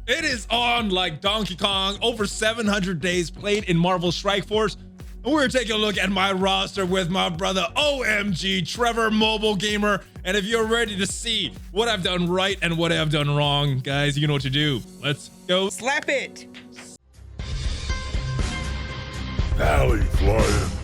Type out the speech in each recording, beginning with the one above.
It is on like Donkey Kong. Over 700 days played in Marvel Strike Force. And we're taking a look at my roster with my brother OhEmGee, Trevor, MobileGamer. And if you're ready to see what I've done right and what I've done wrong, guys, you know what to do. Let's go. Slap it. ValleyFlyin.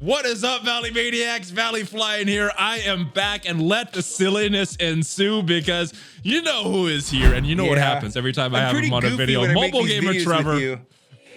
What is up, Valley Maniacs? ValleyFlyin here. I am back, and let the silliness ensue because you know who is here, and you know what happens every time I have him on a video. MobileGamer Trevor.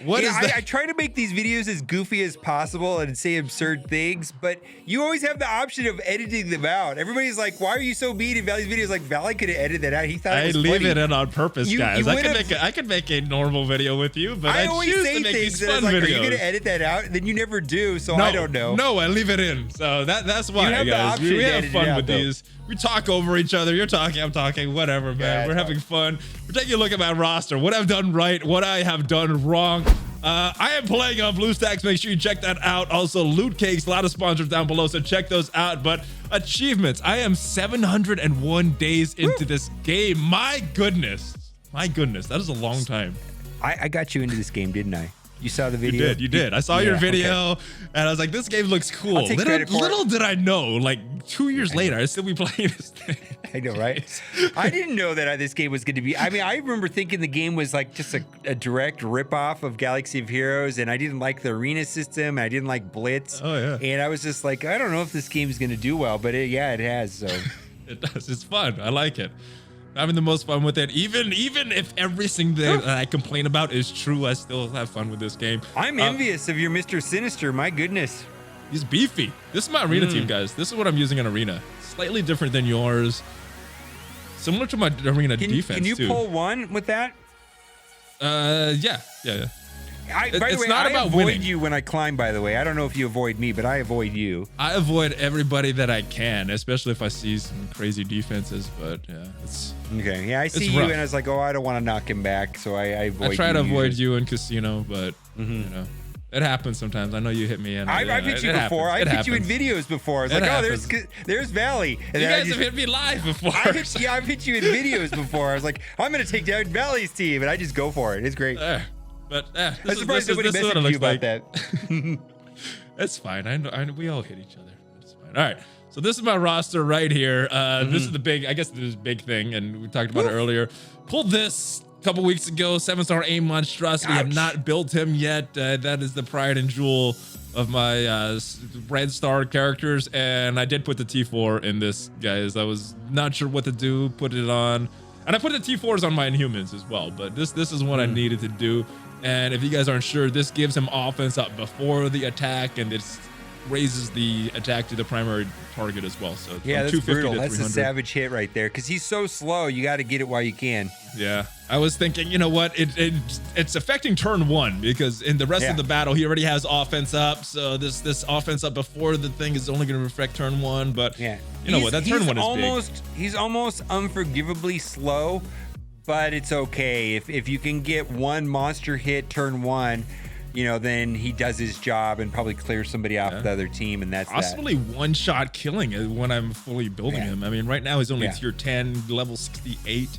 What is that? I try to make these videos as goofy as possible and say absurd things, but you always have the option of editing them out. Everybody's like, "Why are you so mean in Valley's videos?" Like, Valley could have edited that out. He thought it was leave funny. it in on purpose, guys. I could make a normal video with you, but I choose to make these fun videos. Are you gonna edit that out? And then you never do, so I don't know. No, I leave it in. So that's why, guys. We have fun with these. We talk over each other. You're talking, I'm talking, whatever, man. We're having fun. We're taking a look at my roster, what I've done right, what I have done wrong. I am playing on BlueStacks. Make sure you check that out. Also, LootCakes, a lot of sponsors down below, so check those out. But achievements, I am 701 days into this game. My goodness, that is a long time. I got you into this game, didn't I? You saw the video? You did. I saw your video, and I was like, this game looks cool. Little did I know, like 2 years later, I'd still be playing this thing. I know, right? I didn't know that this game was going to be. I mean, I remember thinking the game was like just a direct ripoff of Galaxy of Heroes, and I didn't like the arena system, and I didn't like Blitz. Oh, yeah. And I was just like, I don't know if this game is going to do well, but it has. So it does. It's fun. I like it. I'm having the most fun with it. Even if every single thing that I complain about is true, I still have fun with this game. I'm envious of your Mr. Sinister. My goodness. He's beefy. This is my arena team, guys. This is what I'm using in arena. Slightly different than yours. Similar to my arena defense, Can you too. pull one with that? Yeah. By the way, I avoid you when I climb, by the way. I don't know if you avoid me, but I avoid you. I avoid everybody that I can, especially if I see some crazy defenses, but yeah, it's... Okay, yeah, I see you, and I was like, oh, I don't want to knock him back, so I avoid you. I try to avoid you in Casino, but, you know, it happens sometimes. I know you hit me in. I've hit you before. I've hit you in videos before. I was like, oh, there's Valley. And you guys have hit me live before. I've hit you in videos before. I was like, I'm going to take down Valley's team, and I just go for it. It's great. But I'm surprised nobody messaged you about that. It's fine. I know we all hit each other. It's fine. All right. So this is my roster right here. This is the big, I guess this is big thing, and we talked about it earlier. Pulled this a couple weeks ago. 7-star aim monstrosity. Have not built him yet. That is the pride and jewel of my red star characters, and I did put the T4 in this, guys. I was not sure what to do. Put it on, and I put the T4s on my Inhumans as well. But this is what I needed to do. And if you guys aren't sure, this gives him offense up before the attack, and it raises the attack to the primary target as well. So yeah, that's brutal. That's 300. a savage hit right there, because he's so slow. You got to get it while you can. Yeah, I was thinking, you know what? It's affecting turn one, because in the rest of the battle, he already has offense up. So this offense up before the thing is only going to affect turn one. But you know what? That turn one is big. He's almost unforgivably slow. But it's okay if you can get one monster hit turn one, you know, then he does his job and probably clears somebody off the other team, and that's possibly one-shot killing it when I'm fully building him. I mean, right now he's only tier 10, level 68.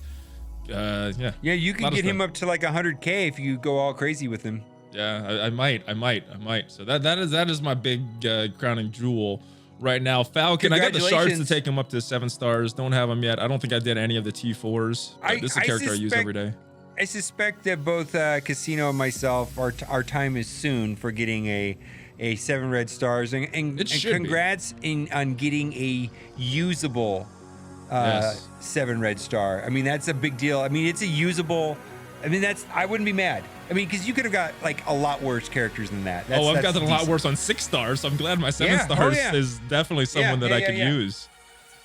Yeah, you can get him up to like 100K if you go all crazy with him. Yeah, I might. So that is my big crowning jewel. Right now, Falcon, I got the shards to take him up to 7 stars. Don't have him yet. I don't think I did any of the T4s. This is a character I use every day. I suspect that both Casino and myself, our time is soon for getting a 7 red stars. And congrats on getting a usable 7 red star. I mean, that's a big deal. I mean, it's a usable... I mean, I wouldn't be mad. I mean, because you could have got like a lot worse characters than that. I've got a lot worse on 6 stars. So I'm glad my 7 stars is definitely someone that I can use.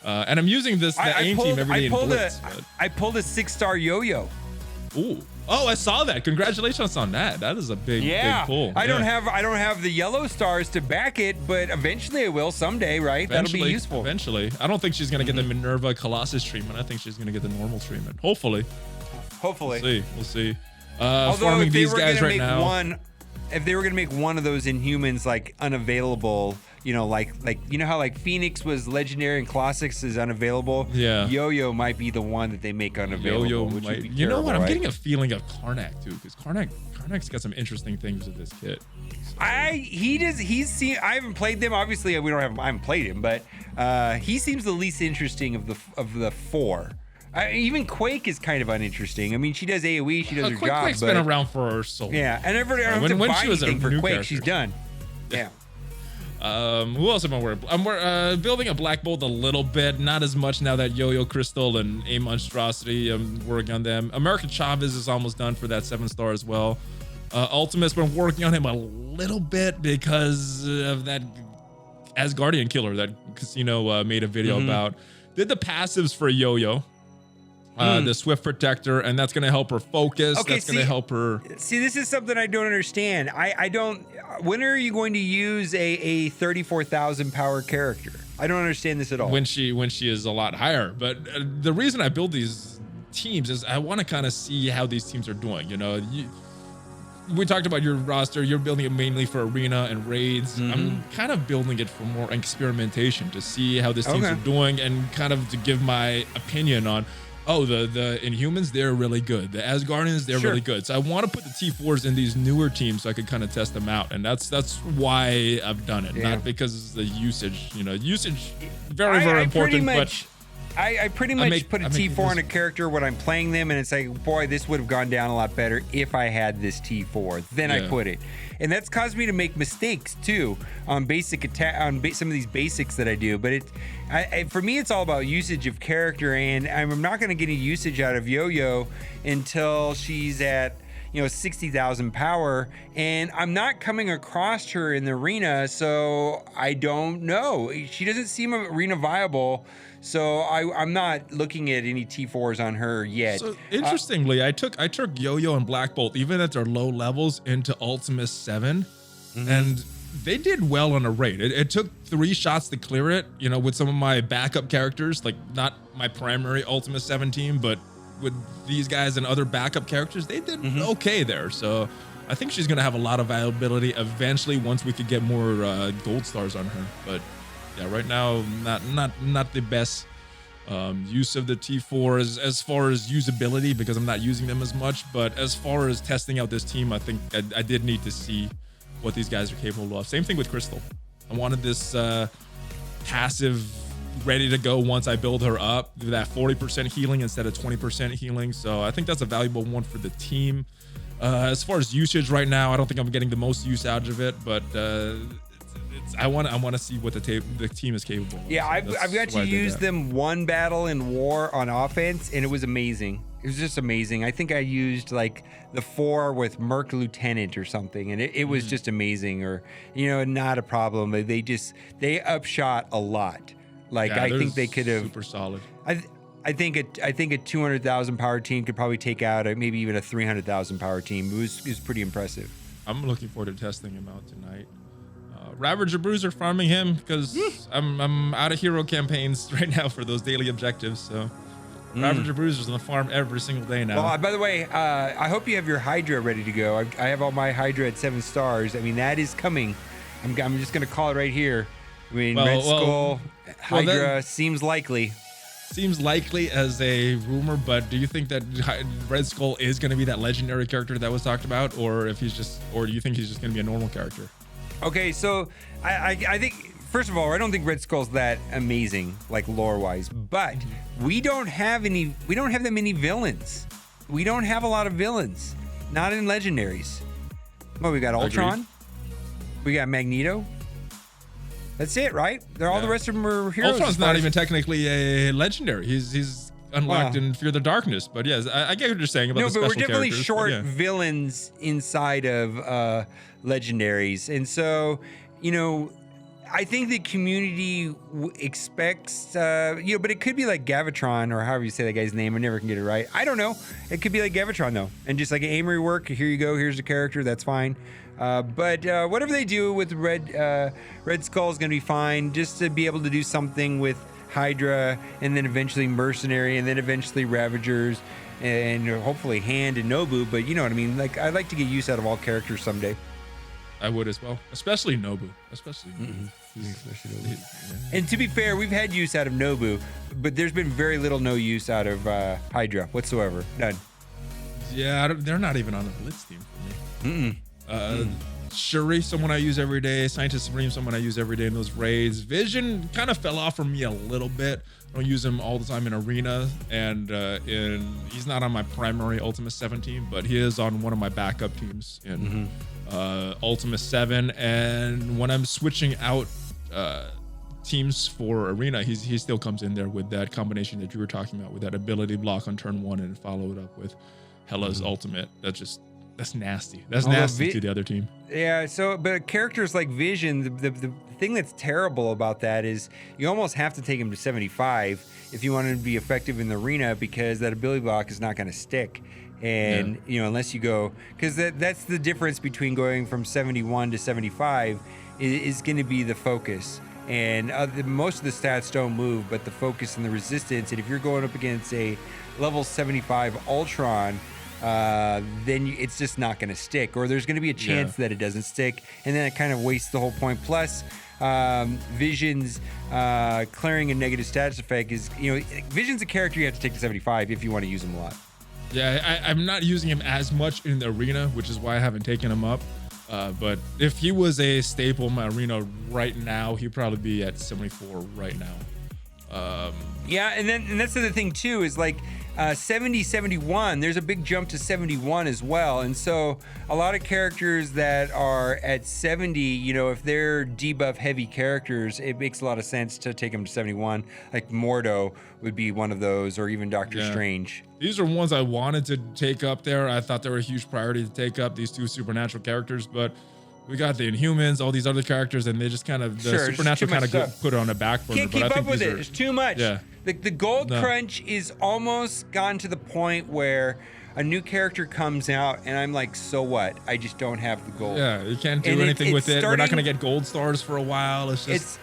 And I'm using the aim team every day in Blitz. I pulled a 6-star yo-yo. Ooh. Oh, I saw that. Congratulations on that. That is a big pull. I don't have the yellow stars to back it, but eventually I will someday, right? That'll be useful. Eventually. I don't think she's gonna get the Minerva Colossus treatment. I think she's gonna get the normal treatment. Hopefully. We'll see. Although if these guys right now. If they were gonna make one of those Inhumans like unavailable like how like Phoenix was legendary and Classics is unavailable. Yeah. Yo-Yo might be the one that they make unavailable. Yo-Yo which might. would be You know terrible, what? I'm right? getting a feeling of Karnak too, because Karnak's got some interesting things with this kit. So. I haven't played them. Obviously, I haven't played him, but he seems the least interesting of the four. Even Quake is kind of uninteresting. I mean, she does AoE, she does her job. Quake's been around for so long. Yeah, and everybody don't have to buy she was anything a for new Quake. character. She's done. Yeah. Who else am I worried? I'm building a Black Bolt a little bit, not as much now that Yo-Yo Crystal and A Monstrosity. I'm working on them. American Chavez is almost done for that 7-star as well. Ultimate's been working on him a little bit because of that Asgardian killer that Casino made a video about. Did the passives for Yo-Yo. The Swift Protector, and that's going to help her focus. Okay, that's going to help her. See, this is something I don't understand. I don't. When are you going to use a 34,000 power character? I don't understand this at all. When she is a lot higher. But the reason I build these teams is I want to kind of see how these teams are doing. We talked about your roster. You're building it mainly for arena and raids. I'm kind of building it for more experimentation to see how these teams are doing and kind of to give my opinion on. Oh, the Inhumans, they're really good. The Asgardians, they're really good. So I want to put the T4s in these newer teams so I could kind of test them out. And that's why I've done it, not because of the usage. Usage, very, very important. I pretty much put a T4 on a character when I'm playing them, and it's like, boy, this would have gone down a lot better if I had this T4. Then I put it. And that's caused me to make mistakes too on basic attack, on some of these basics that I do. But for me, it's all about usage of character, and I'm not going to get any usage out of Yo-Yo until she's at 60,000 power, and I'm not coming across her in the arena, so I don't know. She doesn't seem arena viable. So I'm not looking at any T4s on her yet. So interestingly, I took Yo-Yo and Black Bolt even at their low levels into Ultimus 7, and they did well on a raid. It took 3 shots to clear it. With some of my backup characters, like not my primary Ultimus 7 team, but with these guys and other backup characters, they did okay there. So I think she's gonna have a lot of viability eventually once we could get more gold stars on her. But yeah, right now, not the best use of the T4 as far as usability, because I'm not using them as much. But as far as testing out this team, I think I did need to see what these guys are capable of. Same thing with Crystal. I wanted this passive ready to go once I build her up, that 40% healing instead of 20% healing. So I think that's a valuable one for the team. As far as usage right now, I don't think I'm getting the most use out of it, but I want to see what the team is capable of. Yeah, I've got to use them one battle in war on offense, and it was amazing. It was just amazing. I think I used like the 4 with Merc Lieutenant or something, and it was just amazing. Or not a problem. They upshot a lot. Like I think they could have super solid. I think a 200,000 power team could probably take out maybe even a 300,000 power team. It was pretty impressive. I'm looking forward to testing him out tonight. Ravager Bruiser, farming him because I'm out of hero campaigns right now for those daily objectives. So Ravager Bruiser's on the farm every single day now. Well, by the way, I hope you have your Hydra ready to go. I have all my Hydra at 7 stars. I mean, that is coming. I'm just gonna call it right here. I mean, Red Skull, Hydra seems likely. Seems likely as a rumor, but do you think that Red Skull is going to be that legendary character that was talked about, or do you think he's just going to be a normal character? Okay, so I think, first of all, I don't think Red Skull's that amazing, like lore-wise, but we don't have that many villains. We don't have a lot of villains, not in legendaries. Well, we got Ultron, Agreed. We got Magneto. That's it, right? All the rest of them are heroes. Ultron's not even technically a legendary. He's unlocked in Fear the Darkness. But yes, I get what you're saying about the special characters. No, but we're definitely short villains inside of legendaries. And so, I think the community expects, but it could be like Gavatron, or however you say that guy's name. I never can get it right. I don't know. It could be like Gavatron, though. And just like an Amory work, here you go, here's the character, that's fine. But whatever they do with Red Skull is going to be fine, just to be able to do something with Hydra, and then eventually Mercenary, and then eventually Ravagers, and hopefully Hand and Nobu. But you know what I mean? Like, I'd like to get use out of all characters someday. I would as well, especially Nobu. And to be fair, we've had use out of Nobu, but there's been very little no use out of Hydra whatsoever. None. Yeah, they're not even on the Blitz team for me. Shuri, someone I use every day. Scientist Supreme, someone I use every day in those raids. Vision kind of fell off for me a little bit. I don't use him all the time in Arena, and he's not on my primary Ultimate 7 team, but he is on one of my backup teams in Ultimate 7. And when I'm switching out teams for Arena, he still comes in there with that combination that you were talking about, with that ability block on turn 1 and follow it up with Hela's ultimate. That's nasty. That's nasty to the other team. Yeah, so, but characters like Vision, the thing that's terrible about that is you almost have to take him to 75 if you want him to be effective in the arena, because that ability block is not going to stick. And, you know, unless you go, because that's the difference between going from 71 to 75 is going to be the focus. And most of the stats don't move, but the focus and the resistance. And if you're going up against a level 75 Ultron, then it's just not going to stick, or there's going to be a chance that it doesn't stick, and then it kind of wastes the whole point. Plus, Vision's clearing a negative status effect is, you know, Vision's a character you have to take to 75 if you want to use him a lot. Yeah, I'm not using him as much in the arena, which is why I haven't taken him up. But if he was a staple in my arena right now, he'd probably be at 74 right now. Yeah, and that's the other thing too, is like 70, 71, there's a big jump to 71 as well. And so a lot of characters that are at 70, you know, if they're debuff heavy characters, it makes a lot of sense to take them to 71. Like Mordo would be one of those, or even Doctor Strange. These are ones I wanted to take up there. I thought they were a huge priority to take up, these two supernatural characters, but we got the Inhumans, all these other characters, and they just kind of, the supernatural kind of put it on a back burner. Can't keep up with it. It's too much. Yeah. The gold crunch is almost gotten to the point where a new character comes out and I'm like, so what? I just don't have the gold. Yeah, you can't do anything with it. We're not going to get gold stars for a while. It's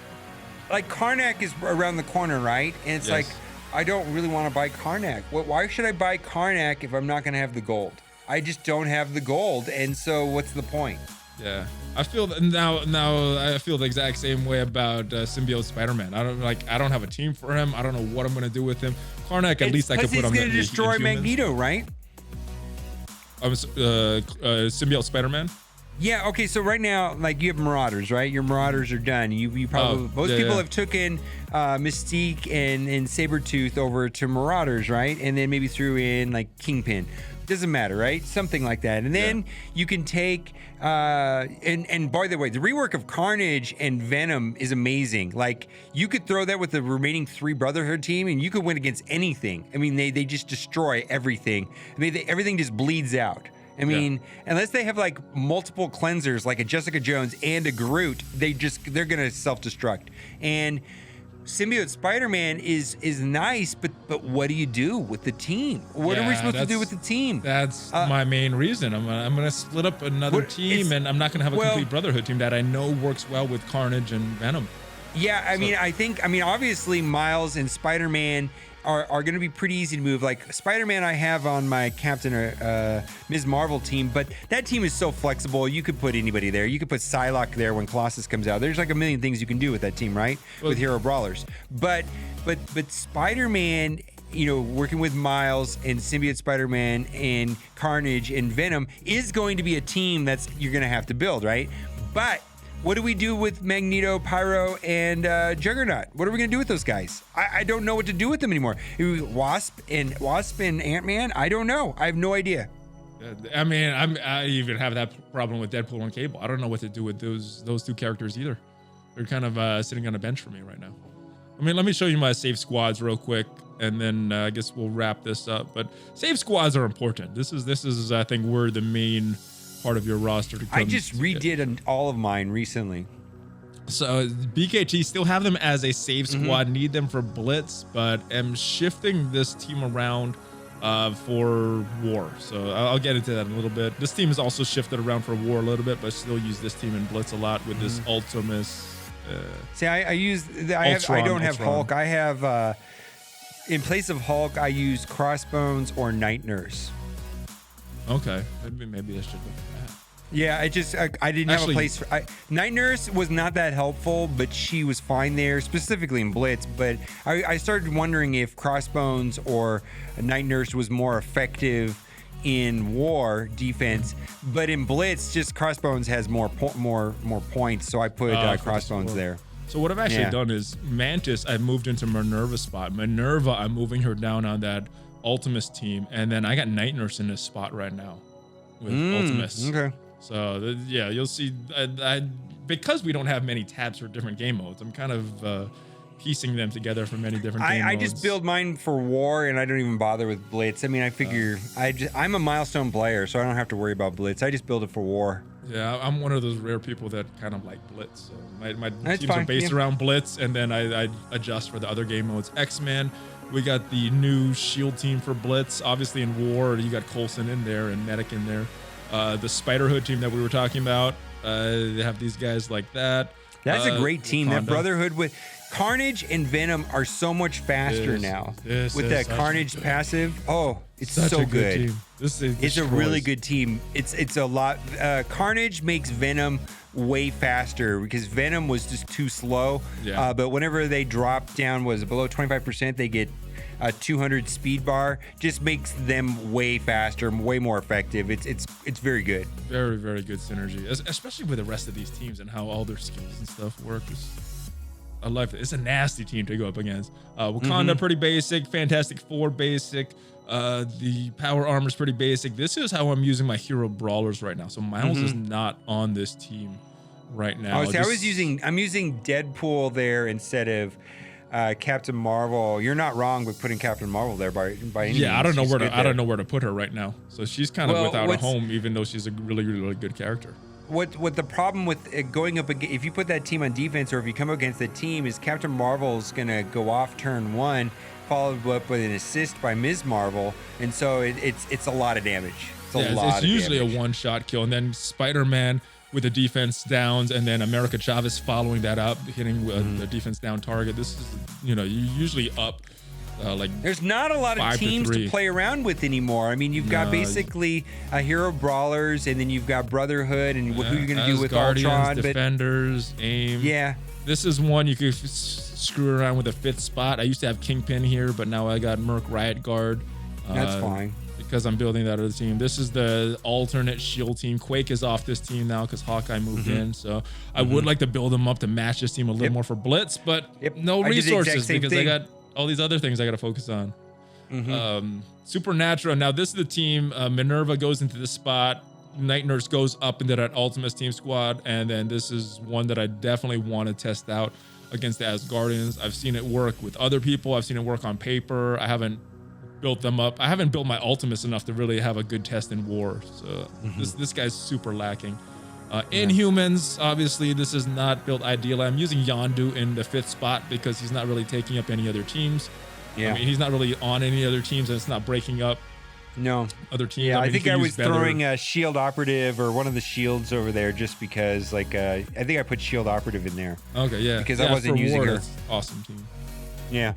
like Karnak is around the corner, right? And it's like, I don't really want to buy Karnak. Why should I buy Karnak if I'm not going to have the gold? I just don't have the gold. And so what's the point? Yeah, I feel now I feel the exact same way about Symbiote Spider-Man. I don't have a team for him. I don't know what I'm gonna do with him. Karnak, at least I could put on. He's gonna destroy Magneto, right? Symbiote Spider-Man. Yeah. Okay. So right now, like, you have Marauders, right? Your Marauders are done. You probably most people have taken Mystique and Sabretooth over to Marauders, right? And then maybe threw in like Kingpin. Doesn't matter, right? Something like that. And then you can take and by the way, the rework of Carnage and Venom is amazing. Like, you could throw that with the remaining 3 Brotherhood team and you could win against anything. I mean, they just destroy everything. I mean, everything just bleeds out. I mean, unless they have like multiple cleansers, like a Jessica Jones and a Groot, they're gonna self-destruct. And Symbiote Spider-Man is nice, but what do you do with the team? What are we supposed to do with the team? That's my main reason. I'm gonna split up another team, and I'm not gonna have a complete Brotherhood team that I know works well with Carnage and Venom. Yeah, I mean, obviously Miles and Spider-Man are going to be pretty easy to move. Like Spider-Man, I have on my Captain Ms. Marvel team, but that team is so flexible. You could put anybody there. You could put Psylocke there when Colossus comes out. There's like a million things you can do with that team, right? With hero brawlers. But Spider-Man, you know, working with Miles and Symbiote Spider-Man and Carnage and Venom is going to be a team that's you're going to have to build, right? But what do we do with Magneto, Pyro, and Juggernaut? What are we gonna do with those guys? I don't know what to do with them anymore. Wasp and Ant-Man? I don't know. I have no idea. I mean, I even have that problem with Deadpool and Cable. I don't know what to do with those 2 characters either. They're kind of sitting on a bench for me right now. I mean, let me show you my save squads real quick, and then I guess we'll wrap this up. But save squads are important. This is I think where the main part of your roster to come. I just redid all of mine recently. So BKT still have them as a save squad, need them for blitz, but am shifting this team around for war. So I'll get into that in a little bit. This team is also shifted around for war a little bit, but still use this team in blitz a lot with this Ultimus. See, I don't have Hulk. I have in place of Hulk, I use Crossbones or Night Nurse. Okay, maybe I should look at that. Yeah, I didn't have a place for. Night Nurse was not that helpful, but she was fine there, specifically in Blitz. But I started wondering if Crossbones or Night Nurse was more effective in War defense, but in Blitz, just Crossbones has more points, so I put Crossbones there. So what I've actually done is Mantis, I've moved into Minerva's spot. Minerva, I'm moving her down on that Ultimus team, and then I got Night Nurse in this spot right now with Ultimus. Okay. So yeah, you'll see. Because we don't have many tabs for different game modes, I'm kind of piecing them together from many different game modes. I just build mine for War, and I don't even bother with Blitz. I mean, I figure I'm a milestone player, so I don't have to worry about Blitz. I just build it for War. Yeah, I'm one of those rare people that kind of like Blitz. So my teams are based around Blitz, and then I adjust for the other game modes. X-Men, we got the new Shield team for Blitz. Obviously in War, you got Coulson in there and Medic in there. The Spider-Hood team that we were talking about, they have these guys like that. That's a great team. Wakanda. That Brotherhood with Carnage and Venom are so much faster now. With that Carnage passive. Oh, it's so good. Team. It's a really good team. It's a lot. Carnage makes Venom way faster because Venom was just too slow. Yeah. But whenever they drop down, was below 25%, they get a 200 speed bar. Just makes them way faster, way more effective. It's very good. Very, very good synergy, especially with the rest of these teams and how all their skills and stuff work. I love it. It's a nasty team to go up against. Wakanda, pretty basic. Fantastic Four, basic. The power armor is pretty basic. This is how I'm using my hero brawlers right now. So Miles is not on this team right now. I'm using Deadpool there instead of Captain Marvel. You're not wrong with putting Captain Marvel there by any means. Yeah, I don't know where to put her right now. So she's kind of without a home, even though she's a really, really good character. What the problem with going up against, if you put that team on defense or if you come against the team, is Captain Marvel's gonna go off turn 1, followed up with an assist by Ms. Marvel, and so it's a lot of damage. It's usually a one-shot kill, and then Spider-Man with the defense downs, and then America Chavez following that up, hitting the defense down target. This is, you're usually up. There's not a lot of teams to play around with anymore. I mean, you've got basically hero brawlers, and then you've got Brotherhood, and who you're gonna do with Ultron, Defenders, AIM. Yeah, this is one you could screw around with a 5th spot. I used to have Kingpin here, but now I got Merc Riot Guard. That's fine because I'm building that other team. This is the alternate Shield team. Quake is off this team now because Hawkeye moved in. So I would like to build them up to match this team a little more for Blitz, but no resources because I got all these other things I got to focus on. Supernatural. Now this is the team. Minerva goes into this spot. Night Nurse goes up into that Ultimus team squad, and then this is one that I definitely want to test out against the Asgardians. I've seen it work with other people. I've seen it work on paper. I haven't built them up. I haven't built my Ultimus enough to really have a good test in War. So this guy's super lacking. Inhumans, obviously, this is not built ideally. I'm using Yondu in the 5th spot because he's not really taking up any other teams. I mean, he's not really on any other teams, and it's not breaking up other teams. Yeah, I think I was throwing a Shield Operative or one of the Shields over there just because, I think I put Shield Operative in there. Okay, yeah. Because I wasn't using her. Awesome team. Yeah.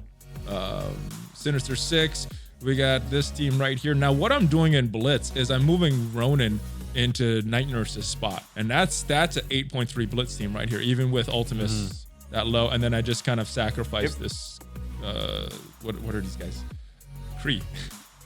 Sinister Six. We got this team right here. Now, what I'm doing in Blitz is I'm moving Ronin into Night Nurse's spot, and that's an 8.3 Blitz team right here, even with Ultimus that low. And then I just kind of sacrifice this. What are these guys? Kree.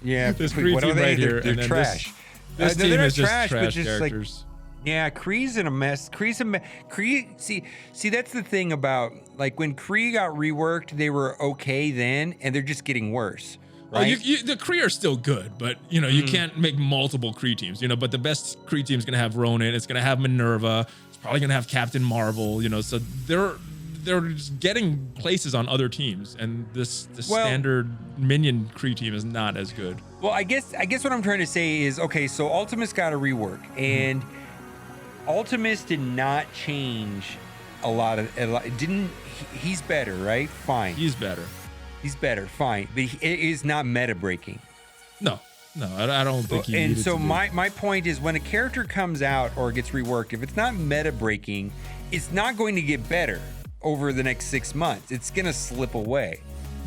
Yeah, this Kree team right here. They're trash. This team is just trash characters. Yeah, Kree's in a mess. Kree. See, that's the thing about when Kree got reworked, they were okay then, and they're just getting worse. Right? The Kree are still good, but you can't make multiple Kree teams. But the best Kree team is gonna have Ronin. It's gonna have Minerva. It's probably gonna have Captain Marvel. So they're just getting places on other teams, and the standard minion Kree team is not as good. Well, I guess what I'm trying to say is, okay, so Ultimus got a rework, and Ultimus did not change a lot. He's better, right? Fine. He's better. He's better, fine, but it is not meta breaking. No, I don't think he And needed so to my point is, when a character comes out or gets reworked, if it's not meta breaking, it's not going to get better over the next 6 months. It's gonna slip away.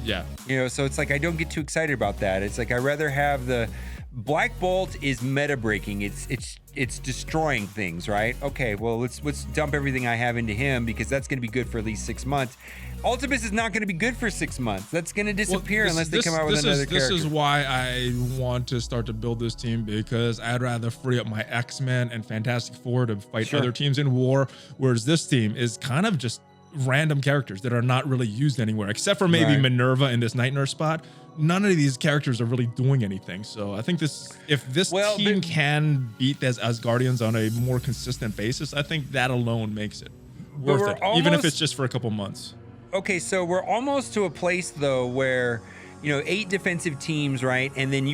Yeah. So it's I don't get too excited about that. It's I'd rather have the Black Bolt is meta breaking. It's destroying things, right? Okay, well let's dump everything I have into him because that's going to be good for at least 6 months. Ultimus is not going to be good for 6 months. That's going to disappear unless they come out with another character. This is why I want to start to build this team, because I'd rather free up my X-Men and Fantastic Four to fight other teams in war, whereas this team is kind of just random characters that are not really used anywhere, except for maybe Minerva in this Night Nurse spot. None of these characters are really doing anything. So I think if this team can beat as Asgardians on a more consistent basis, I think that alone makes it worth it, even if it's just for a couple months. Okay, so we're almost to a place though where, 8 defensive teams, right? And then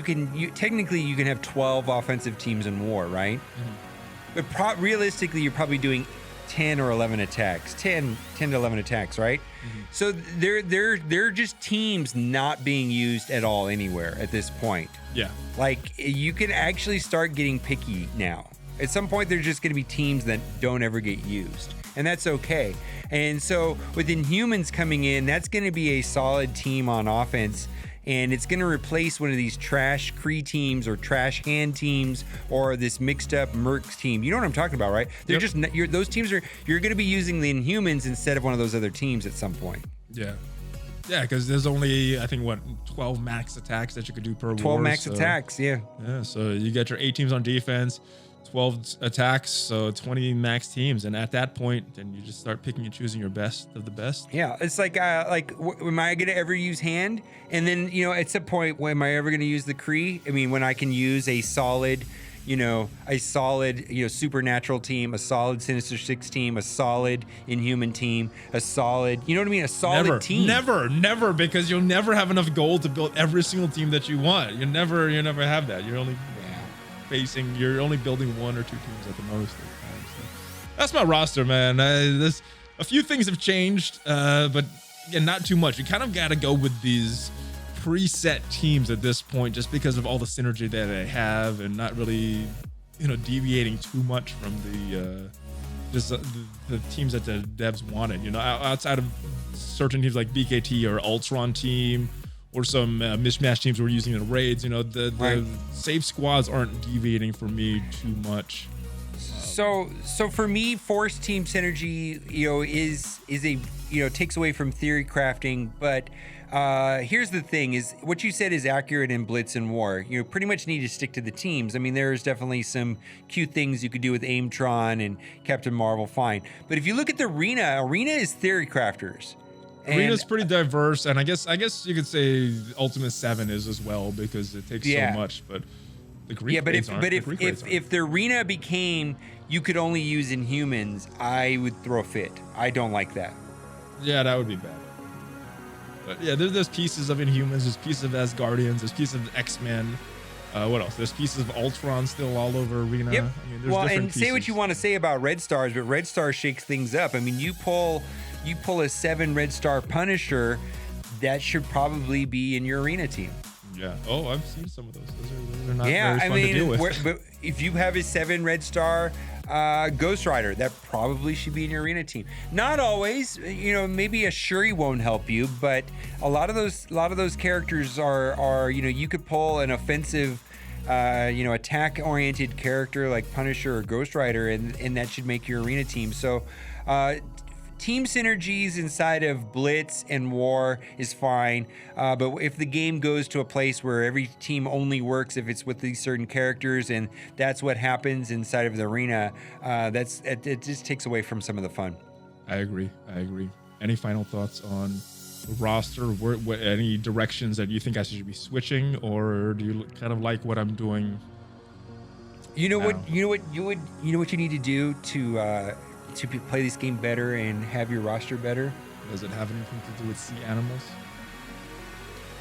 technically you can have 12 offensive teams in war, right? Mm-hmm. But realistically, you're probably doing 10 or 11 attacks, 10 to 11 attacks, right? Mm-hmm. So they're just teams not being used at all anywhere at this point. Yeah. Like you can actually start getting picky now. At some point, there's just going to be teams that don't ever get used, and that's okay. And so with Inhumans coming in, that's going to be a solid team on offense, and it's going to replace one of these trash Kree teams or trash hand teams or this mixed up Mercs team. You know what I'm talking about, right? They're just those teams you're going to be using the Inhumans instead of one of those other teams at some point. Yeah. Yeah, because there's only, I think, 12 max attacks that you could do per war. 12 max attacks, yeah. Yeah, so you got your 8 teams on defense, 12 attacks, so 20 max teams, and at that point, then you just start picking and choosing your best of the best. Yeah, it's like am I gonna ever use hand? And then at some point, am I ever gonna use the Kree? I mean, when I can use a solid, supernatural team, a solid Sinister Six team, a solid Inhuman team, a solid, you know what I mean, a solid team. Never, because you'll never have enough gold to build every single team that you want. You never have that. You're only building 1 or 2 teams at the most. So that's my roster, man. A few things have changed, but again, not too much. You kind of got to go with these preset teams at this point, just because of all the synergy that they have, and not really, deviating too much from the teams that the devs wanted. Outside of certain teams like BKT or Ultron team, or some mishmash teams we're using in raids, the safe squads aren't deviating for me too much. So for me, force team synergy, is a takes away from theory crafting. But here's the thing: is what you said is accurate in Blitz and War. You pretty much need to stick to the teams. I mean, there's definitely some cute things you could do with Aimtron and Captain Marvel, fine. But if you look at the arena is theory crafters. Arena's pretty diverse, and I guess you could say Ultimate 7 is as well, because it takes so much. But the Greek if the arena became you could only use Inhumans, I would throw a fit. I don't like that. Yeah, that would be bad. But yeah, there's pieces of Inhumans, there's pieces of Asgardians, there's pieces of X-Men. What else? There's pieces of Ultron still all over arena. Yep. I mean, there's different pieces. Say what you want to say about Red Stars, but Red Star shakes things up. I mean, you pull a 7 Red Star Punisher, that should probably be in your arena team. Yeah. Oh, I've seen some of those. Those are not very fun to deal with. But if you have a 7 Red Star Ghost Rider, that probably should be in your arena team. Not always. Maybe a Shuri won't help you, but a lot of those characters are you could pull an offensive, attack-oriented character like Punisher or Ghost Rider, and that should make your arena team. So. Team synergies inside of Blitz and War is fine, but if the game goes to a place where every team only works if it's with these certain characters, and that's what happens inside of the arena, it just takes away from some of the fun. I agree. Any final thoughts on the roster? Any directions that you think I should be switching, or do you kind of like what I'm doing? You know what you need to do to play this game better and have your roster better? Does it have anything to do with sea animals?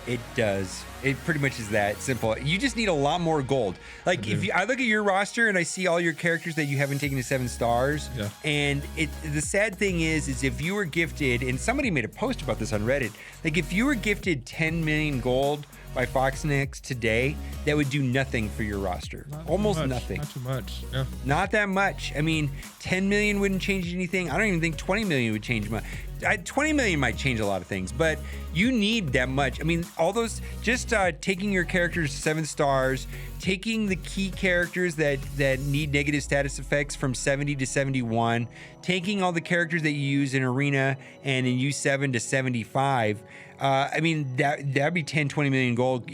It does. It pretty much is that simple. You just need a lot more gold. Like I look at your roster and I see all your characters that you haven't taken to 7 stars. Yeah. And the sad thing is if you were gifted, and somebody made a post about this on Reddit, like if you were gifted 10 million gold by Foxnex today, that would do nothing for your roster. Almost nothing. Not too much. Yeah. Not that much. I mean, 10 million wouldn't change anything. I don't even think 20 million would change much. 20 million might change a lot of things, but you need that much. I mean, all those, just taking your characters to 7 stars, taking the key characters that need negative status effects from 70 to 71, taking all the characters that you use in Arena and in U7 to 75. I mean, that'd be 10-20 million gold.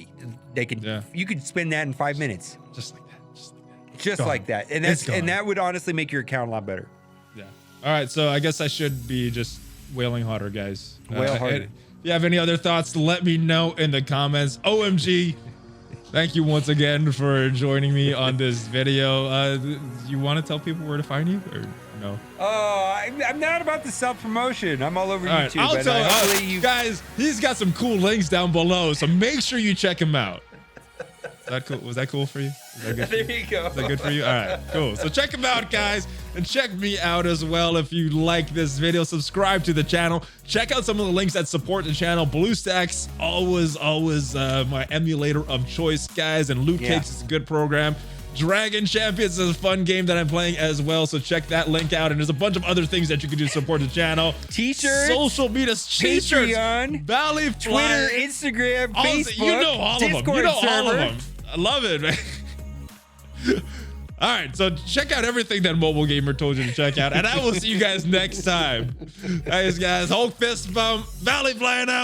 You could spend that in 5 minutes, just like that. Just like that, and that would honestly make your account a lot better. Yeah. All right, so I guess I should be just wailing harder, guys. Wail harder. If you have any other thoughts, let me know in the comments. OMG, thank you once again for joining me on this video. You want to tell people where to find you, or no? Oh, I'm not about the self-promotion. I'm all over YouTube. I'll tell you guys, he's got some cool links down below, so make sure you check him out. Is that cool? Was that cool for you? Is that good there you go. Is that good for you? All right, cool. So check him out, guys, and check me out as well if you like this video. Subscribe to the channel. Check out some of the links that support the channel. BlueStacks, always my emulator of choice, guys, and LootCakes is a good program. Dragon Champions is a fun game that I'm playing as well, so check that link out. And there's a bunch of other things that you can do to support the channel. T-shirts, social media, t-shirts, Patreon, ValleyFlyin, Twitter, Instagram, Facebook, you know all Discord of them. You know server. all of them. I love it, man. All right, so check out everything that MobileGamer told you to check out, and I will see you guys next time. Thanks, guys. Hulk fist bump. ValleyFlyin out.